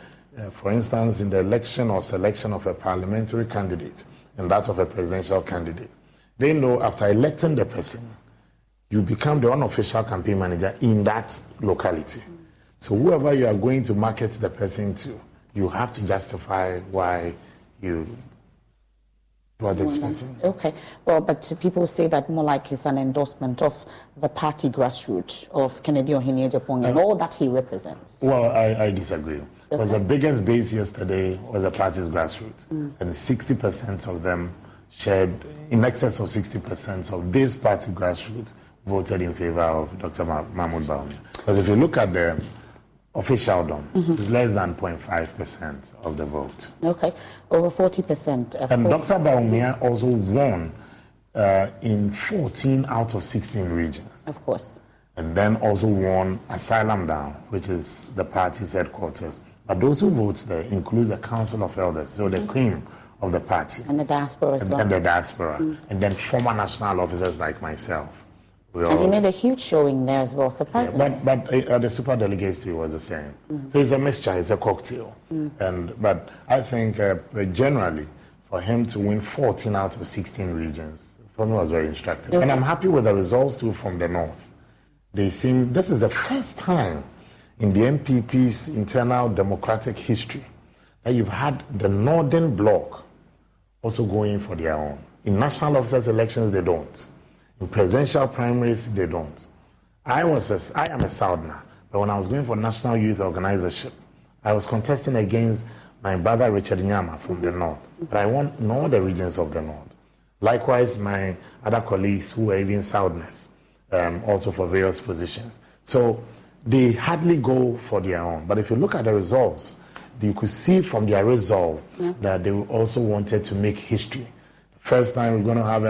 for instance, in the election or selection of a parliamentary candidate and that of a presidential candidate, they know after electing the person, you become the unofficial campaign manager in that locality. So whoever you are going to market the person to, you have to justify why you do this person. Well, but people say that more like it's an endorsement of the party grassroots of Kennedy Ohene-Agyapong and all that he represents. Well, I disagree. Because the biggest base yesterday was the party's grassroots. And 60% of them shared, in excess of 60% of this party grassroots voted in favor of Dr. Mahmoud Bawumia. Because if you look at the officialdom, it's less than 0.5% of the vote. Over 40%. And Dr. Bawumia also won in 14 out of 16 regions. Of course. And then also won Asylum Down, which is the party's headquarters. But those who vote there includes the Council of Elders, so the cream of the party. And the diaspora as well. And the diaspora. And then former national officers like myself. And he made a huge showing there as well, surprisingly. But the super delegates too was the same. So it's a mixture, it's a cocktail. But I think generally, for him to win 14 out of 16 regions, for me was very instructive. And I'm happy with the results too from the North. This is the first time in the NPP's internal democratic history that you've had the Northern Bloc also going for their own. In national officers' elections, they don't. In presidential primaries, they don't. I am a Southerner, but when I was going for national youth organizership, I was contesting against my brother Richard Nyama from the North. But I won in all the regions of the North. Likewise, my other colleagues who were even Southerners, also for various positions. So they hardly go for their own. But if you look at the results, you could see from their resolve that they also wanted to make history. First time we're going to have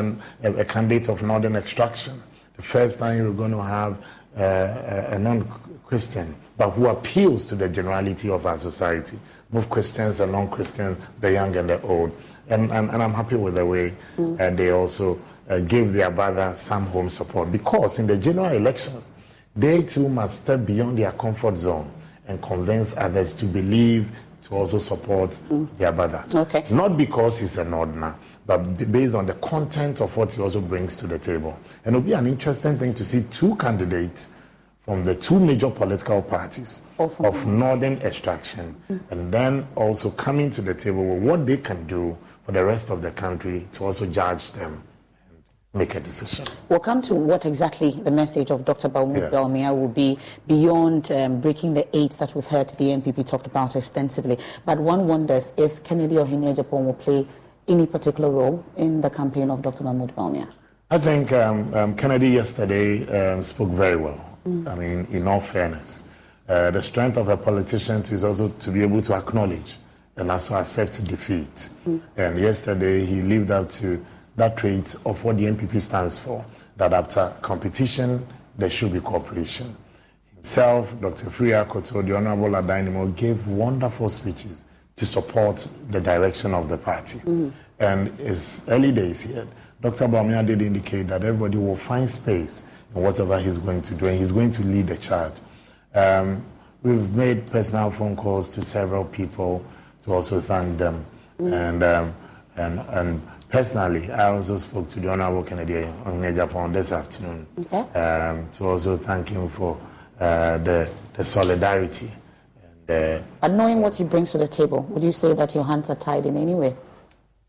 a candidate of Northern extraction. The first time we're going to have a non-Christian, but who appeals to the generality of our society, both Christians and non-Christians, the young and the old. And I'm happy with the way they also gave their brother some home support. Because in the general elections, they too must step beyond their comfort zone and convince others to believe, to also support their brother. Not because he's a Northerner, but based on the content of what he also brings to the table. And it'll be an interesting thing to see two candidates from the two major political parties of northern extraction, and then also coming to the table with what they can do for the rest of the country to also judge them and make a decision. We'll come to what exactly the message of Dr. Bawumia Bawumia will be beyond breaking the eight that we've heard the NPP talked about extensively. But one wonders if Kennedy Ohineyar-Agyapong will play any particular role in the campaign of Dr. Mahmoud Bawumia. I think Kennedy yesterday spoke very well. I mean, in all fairness, the strength of a politician is also to be able to acknowledge and also accept defeat. And yesterday he lived up to that trait of what the NPP stands for, that after competition, there should be cooperation. Himself, Dr. Freya Koto, the Honorable Adainimo, gave wonderful speeches to support the direction of the party. And it's early days here. Dr. Bawumia did indicate that everybody will find space in whatever he's going to do, and he's going to lead the charge. We've made personal phone calls to several people to also thank them. And personally, I also spoke to the Honorable Kennedy Ohineyar-Agyapong this afternoon to also thank him for the solidarity. But knowing what he brings to the table, would you say that your hands are tied in any way?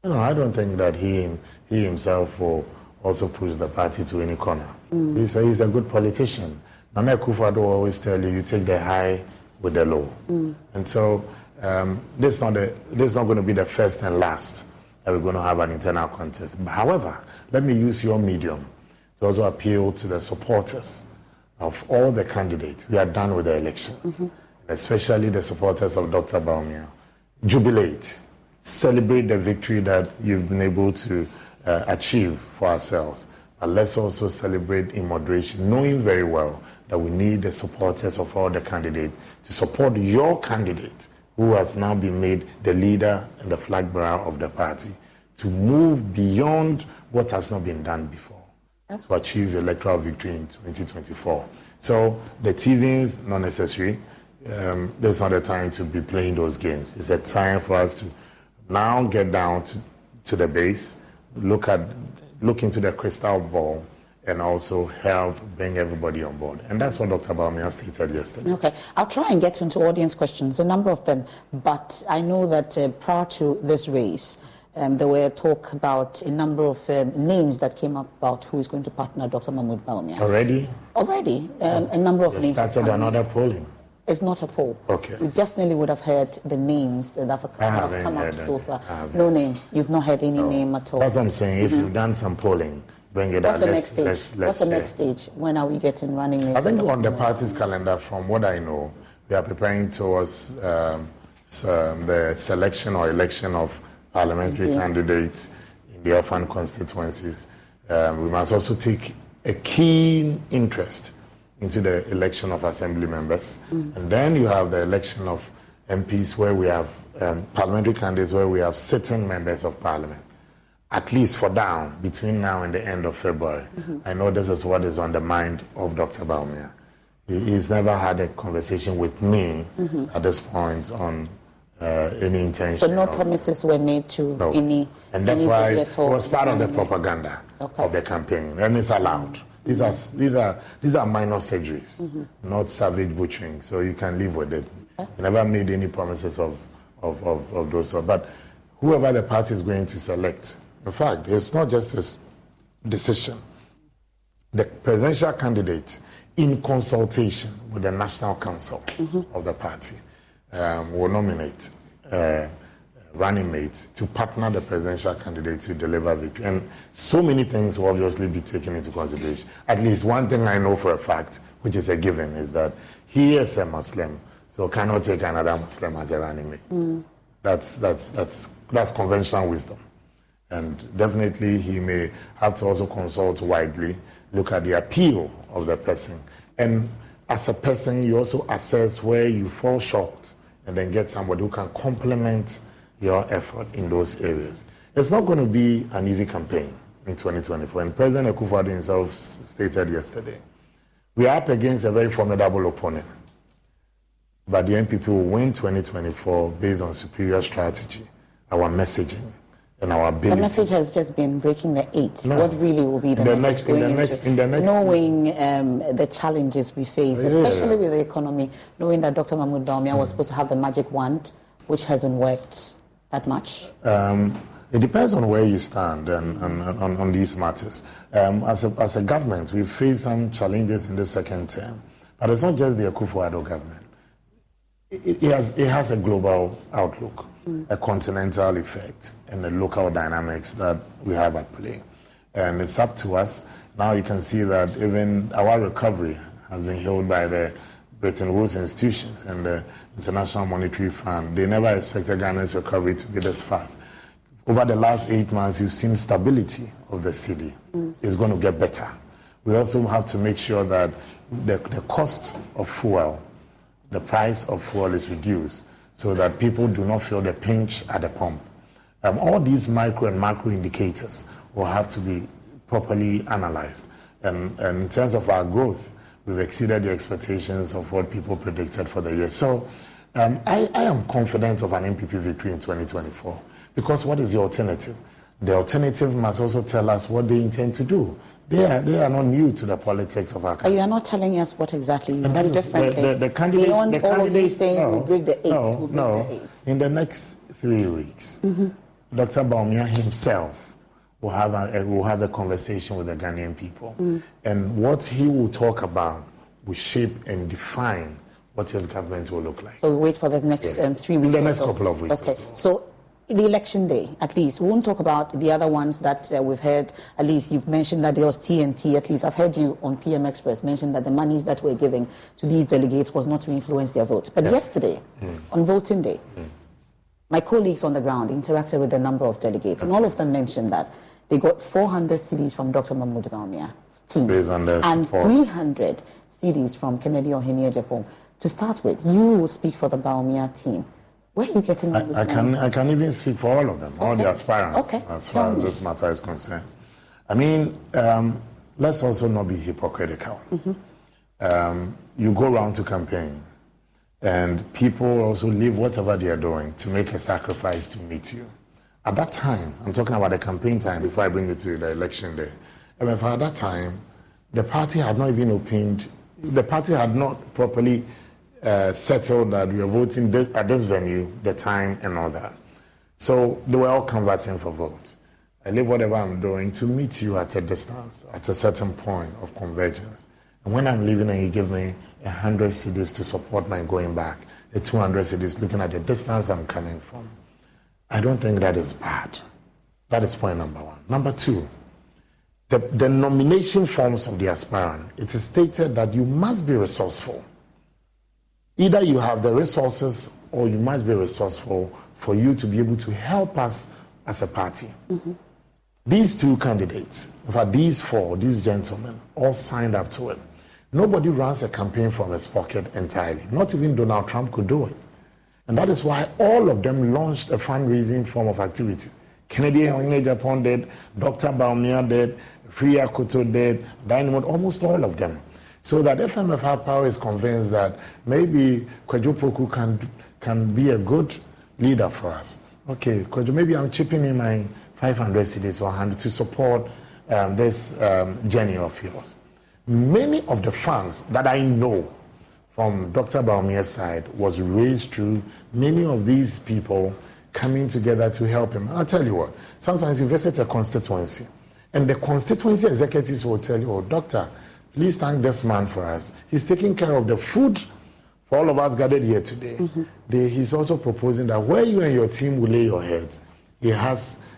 No, I don't think that he himself will also push the party to any corner. He's a good politician. Nana Akufo-Addo will always tell you, you take the high with the low. And so this is not going to be the first and last that we're going to have an internal contest. But however, let me use your medium to also appeal to the supporters of all the candidates. We are done with the elections, especially the supporters of Dr. Bawumia. Jubilate. Celebrate the victory that you've been able to achieve for ourselves. But let's also celebrate in moderation, knowing very well that we need the supporters of all the candidates to support your candidate, who has now been made the leader and the flag bearer of the party, to move beyond what has not been done before to achieve electoral victory in 2024. So the teasings, not necessary. There's not a time to be playing those games. It's a time for us to now get down to the base, look into the crystal ball, and also help bring everybody on board. And that's what Dr. Bawumia stated yesterday. Okay, I'll try and get into audience questions, a number of them, but I know that prior to this race, there were talk about a number of names that came up about who is going to partner Dr. Mahmoud Bawumia. Already? Already, a number of names. Started another polling. It's not a poll. Okay. You definitely would have heard the names that have come up so far. No names. You've not heard any name at all. That's what I'm saying. If you've done some polling, bring it out. What's the next stage? When are we getting running mates? I think on the party's calendar, from what I know, we are preparing towards the selection or election of parliamentary candidates in the orphan constituencies. We must also take a keen interest into the election of assembly members. And then you have the election of MPs, where we have parliamentary candidates, where we have sitting members of parliament, at least for down, between now and the end of February. I know this is what is on the mind of Dr. Bawumia. He's never had a conversation with me at this point on any intention. So no promises were made to any. And that's why it was part of the propaganda of the campaign, and it's allowed. These are minor surgeries, not savage butchering, so you can live with it. You never made any promises of those sorts. But whoever the party is going to select, in fact, it's not just his decision. The presidential candidate, in consultation with the National Council of the party, will nominate running mates to partner the presidential candidate to deliver victory. And so many things will obviously be taken into consideration. At least one thing I know for a fact, which is a given, is that he is a Muslim, so cannot take another Muslim as a running mate. That's conventional wisdom. And definitely he may have to also consult widely, look at the appeal of the person. And as a person, you also assess where you fall short and then get somebody who can complement your effort in those areas. It's not going to be an easy campaign in 2024. And President Akufo-Addo himself stated yesterday, we are up against a very formidable opponent. But the NPP will win 2024 based on superior strategy, our messaging, and our ability. The message has just been breaking the 8. No. What really will be the message in the next knowing the challenges we face, especially with the economy, knowing that Dr. Mahmoud Bawumia was supposed to have the magic wand, which hasn't worked that much? It depends on where you stand and on these matters. As a government, we face some challenges in the second term, but it's not just the Akufo-Addo government. It has a global outlook, a continental effect, and the local dynamics that we have at play. And it's up to us. Now you can see that even our recovery has been held by the Bretton Woods institutions and the International Monetary Fund. They never expected Ghana's recovery to be this fast. Over the last 8 months, you've seen stability of the city. It's going to get better. We also have to make sure that the cost of fuel, the price of fuel is reduced so that people do not feel the pinch at the pump. All these micro and macro indicators will have to be properly analyzed. And in terms of our growth, we've exceeded the expectations of what people predicted for the year. So I am confident of an MPP victory in 2024 because what is the alternative? The alternative must also tell us what they intend to do. They are not new to the politics of our country. You are not telling us what exactly you do differently. The candidate, beyond all of you saying we'll break the 8. No. In the next 3 weeks, Dr. Bawumia himself will have a conversation with the Ghanaian people. And what he will talk about will shape and define what his government will look like. So we'll wait for the next 3 weeks. In the next couple of weeks. Okay. So the election day, at least, we won't talk about the other ones that we've heard. At least you've mentioned that there was TNT. At least I've heard you on PM Express mention that the monies that we're giving to these delegates was not to influence their vote. But yesterday, on voting day, my colleagues on the ground interacted with a number of delegates, and all of them mentioned that they got 400 CDs from Dr. Mahmoud Bawumia's team and 300 CDs from Kennedy Ohene-Agyapong. To start with, you will speak for the Bawumia team. Where are you getting all this money? I can even speak for all of them, all the aspirants, as far as this matter is concerned. I mean, let's also not be hypocritical. You go around to campaign, and people also leave whatever they are doing to make a sacrifice to meet you. At that time, I'm talking about the campaign time before I bring it to the election day. I mean, at that time, the party had not even opened, the party had not properly settled that we are voting at this venue, the time and all that. So they were all canvassing for votes. I leave whatever I'm doing to meet you at a distance, at a certain point of convergence. And when I'm leaving and you give me 100 CDs to support my going back, the 200 CDs looking at the distance I'm coming from, I don't think that is bad. That is point number one. Number two, the nomination forms of the aspirant, it is stated that you must be resourceful. Either you have the resources or you must be resourceful for you to be able to help us as a party. These two candidates, in fact, these four, these gentlemen, all signed up to it. Nobody runs a campaign from his pocket entirely. Not even Donald Trump could do it. And that is why all of them launched a fundraising form of activities. Kennedy Ohene-Agyapong did, Dr. Bawumia did, Free Akoto did, Dynamite, almost all of them. So that FMFR Power is convinced that maybe Kwadwo Poku can be a good leader for us. Okay, Kwadwo, maybe I'm chipping in my 500 CDs or 100 to support this journey of yours. Many of the funds that I know from Dr. Bawumia's side was raised through many of these people coming together to help him. I'll tell you what, sometimes you visit a constituency and the constituency executives will tell you, oh, doctor, please thank this man for us. He's taking care of the food for all of us gathered here today. He's also proposing that where you and your team will lay your heads,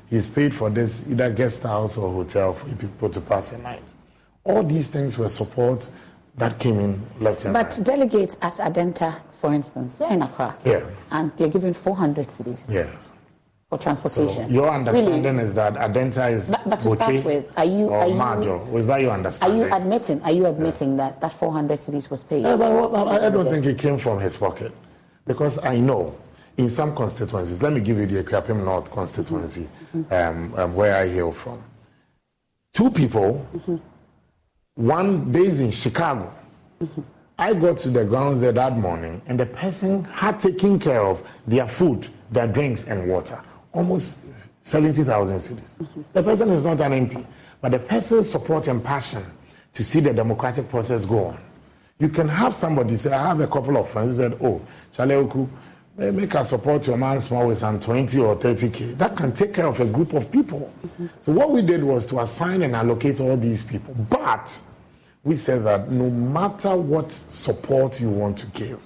he's paid for this, either guest house or hotel for people to pass a night. All these things were support that came in left and right. But delegates at Adenta, for instance, they're in Accra. And they're given 400 cities. For transportation. So your understanding is that Adenta is but to start with, are you was that your understanding? Are you admitting that 400 cities was paid? I don't think it came from his pocket, because I know in some constituencies, let me give you the Akuapem North constituency, where I hail from. Two people, one based in Chicago. I got to the grounds there that morning, and the person had taken care of their food, their drinks, and water. Almost 70,000 cedis. The person is not an MP, but the person's support and passion to see the democratic process go on. You can have somebody say, I have a couple of friends who said, oh, Charlie Oku, make us support your man small with some 20 or 30K. That can take care of a group of people. So what we did was to assign and allocate all these people. But we said that no matter what support you want to give,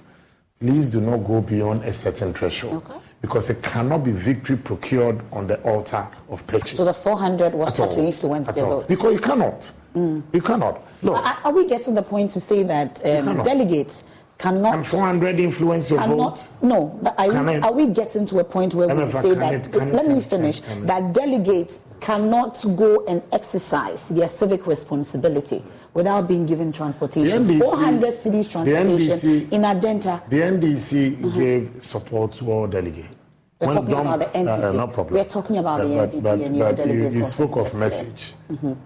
please do not go beyond a certain threshold. Okay. Because it cannot be victory procured on the altar of purchase. So the 400 was not to influence the vote? Because you cannot. You cannot. Look, are we getting the point to say that delegates cannot... Can 400 influence your vote? No, but are we getting to a point where we say that... Let me finish. That delegates cannot go and exercise their civic responsibility without being given transportation. NDC, 400 cities transportation in Adenta. The NDC gave support to all delegates. We're talking about the NPP. No problem. We're talking about the NPP and your delegates. You spoke of message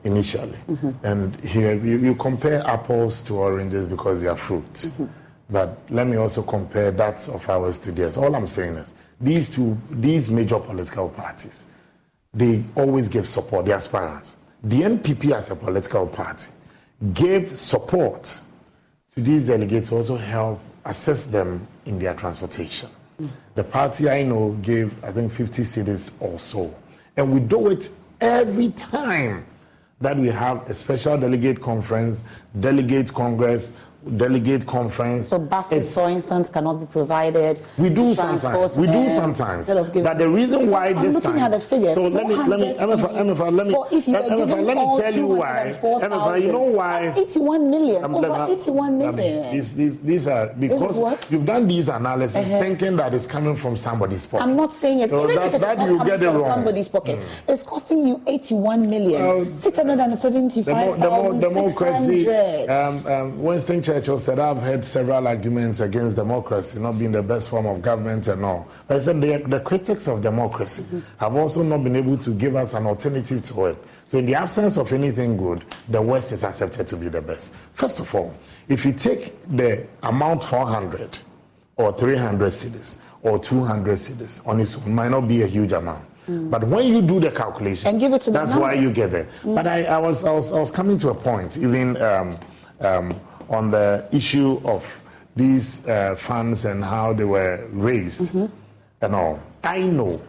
initially. And here you compare apples to oranges because they are fruit. But let me also compare that of ours to theirs. All I'm saying is these major political parties, they always give support, the aspirants. The NPP as a political party gave support to these delegates to also help assist them in their transportation. The party I know gave, I think, 50 cedis or so. And we do it every time that we have a special delegate conference, delegate congress, delegate conference. So buses, for instance, cannot be provided. We do sometimes. We do sometimes. But the reason why this time. I'm looking at the figures. So let me tell you why. You know why? 81 million. Over 81 million. These are because you've done these analysis thinking that it's coming from somebody's pocket. I'm not saying it. So even if it's not coming from somebody's pocket, it's costing you 81 million. 675,600. Democracy. Winston Churchill said, I've heard several arguments against democracy not being the best form of government and all. But I said the critics of democracy have also not been able to give us an alternative to it. So in the absence of anything good, the West is accepted to be the best. First of all, if you take the amount 400 or 300 cedis or 200 cedis on its own, might not be a huge amount. But when you do the calculation, and give it to that's why you get there. But I was coming to a point, even on the issue of these funds and how they were raised and all. I know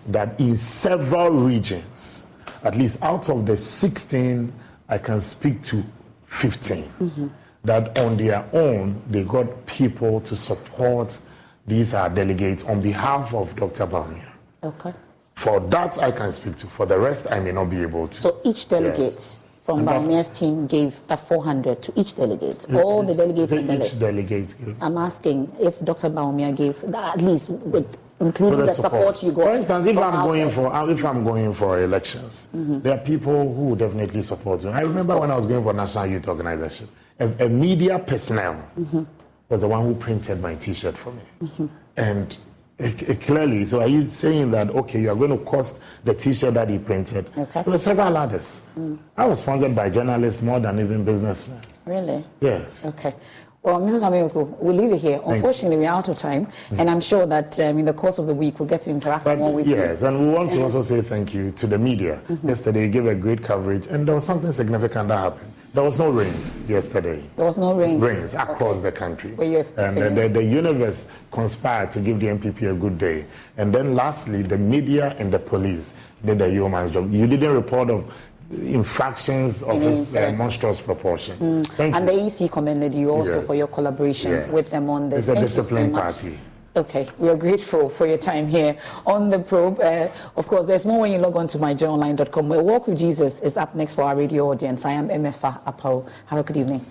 that in several regions, at least out of the 16, I can speak to 15, that on their own, they got people to support these delegates on behalf of Dr. Bawumia. Okay. For that, I can speak to. For the rest, I may not be able to. So each delegate from Bawumia's team gave that 400 to each delegate. All the delegates in the list. Delegate gave. I'm asking if Dr. Bawumia gave that, at least including the support you got. For instance, if I'm going for elections, there are people who definitely support me. I remember when I was going for National Youth Organization, a media personnel was the one who printed my T-shirt for me, and. Clearly, so are you saying that, okay, you are going to cost the T-shirt that he printed? Okay. There were several others. I was sponsored by journalists more than even businessmen. Really? Yes. Okay. Well, Mrs. Ameoku, we'll leave it here. Unfortunately, we're out of time, and I'm sure that in the course of the week, we'll get to interact more with you. Yes, and we want to also say thank you to the media. Yesterday, you gave a great coverage, and there was something significant that happened. There was no rains yesterday. There was no rain? Rains across the country. Were you expecting and the universe conspired to give the NPP a good day. And then lastly, the media and the police did a yeoman's job. You didn't report of infractions of this monstrous proportion. Thank you. And the EC commended you also for your collaboration with them on this. It's a disciplined party. Okay, we are grateful for your time here on The Probe. Of course, there's more when you log on to myjoyonline.com. Walk with Jesus is up next for our radio audience. I am MFA Apau. Have a good evening.